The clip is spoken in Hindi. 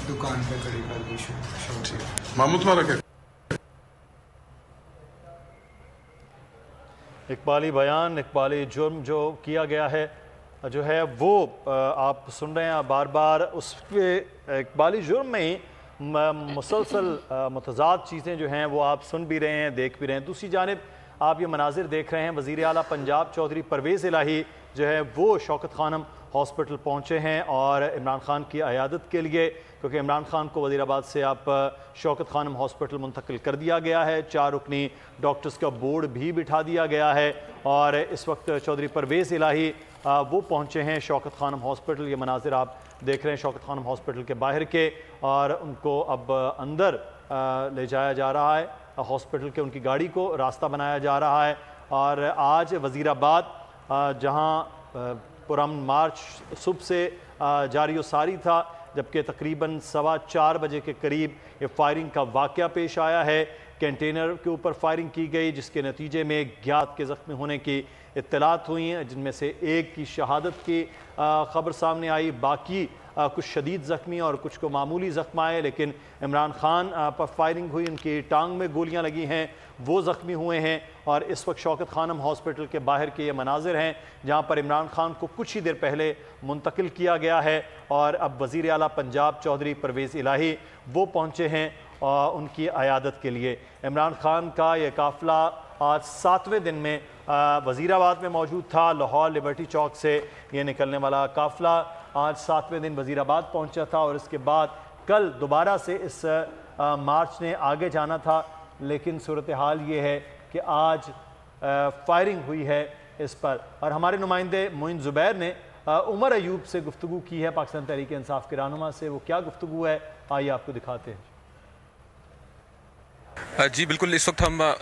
दुकान पे खड़ी कर दी शॉप। मामूद तुम्हारा क्या? इकबाली बयान, इकबाली जुर्म जो किया गया है जो है वो आप सुन रहे हैं बार बार। उसके इकबाली जुर्म में ही मुसलसल मुतज़ाद चीज़ें जो हैं वो आप सुन भी रहे हैं, देख भी रहे हैं। दूसरी जानिब आप ये मनाजिर देख रहे हैं, वज़ीर आला पंजाब चौधरी परवेज़ इलाही जो है वो शौकत खानम हॉस्पिटल पहुँचे हैं और इमरान खान की अयादत के लिए, क्योंकि इमरान खान को वज़ीराबाद से आप शौकत खानम हॉस्पिटल मुंतकिल कर दिया गया है। 4 रुकनी डॉक्टर्स का बोर्ड भी बिठा दिया गया है और इस वक्त चौधरी परवेज़ इलाही वो पहुँचे हैं शौकत खानम हॉस्पिटल। ये मनाजिर आप देख रहे हैं शौकत खानम हॉस्पिटल के बाहर के, और उनको अब अंदर ले जाया जा रहा है हॉस्पिटल के। उनकी गाड़ी को रास्ता बनाया जा रहा है और आज वज़ीराबाद जहाँ पुरअमन मार्च सुबह से जारी व सारी था, जबकि तकरीबन 4:15 बजे के करीब ये फायरिंग का वाक़या पेश आया है। कंटेनर के ऊपर फायरिंग की गई जिसके नतीजे में 11 के ज़ख्मी होने की इत्तलात हुई हैं, जिनमें से एक की शहादत की ख़बर सामने आई। बाकी कुछ शदीद ज़ख्मी और कुछ को मामूली ज़ख्म आए, लेकिन इमरान खान पर फायरिंग हुई, उनकी टांग में गोलियां लगी हैं, वो ज़ख्मी हुए हैं। और इस वक्त शौकत खानम हॉस्पिटल के बाहर के ये मनाजिर हैं जहाँ पर इमरान खान को कुछ ही देर पहले मुंतकिल किया गया है और अब वज़ीर आला पंजाब चौधरी परवेज़ इलाही वो पहुँचे हैं उनकी अयादत के लिए। इमरान खान का ये काफ़िला आज 7वें दिन में वज़ीराबाद में मौजूद था। लाहौर लिबर्टी चौक से ये निकलने वाला काफ़िला आज 7वें दिन वज़ीराबाद पहुंचा था और इसके बाद कल दोबारा से इस मार्च ने आगे जाना था, लेकिन सूरत हाल ये है कि आज फायरिंग हुई है इस पर। और हमारे नुमाइंदे मोइन ज़ुबैर ने उमर अयूब से गुफ्तगू की है, पाकिस्तान तहरीक इंसाफ के रहनुमा से। वो क्या गुफ्तगू है आइए आपको दिखाते हैं। जी बिल्कुल, इस वक्त हम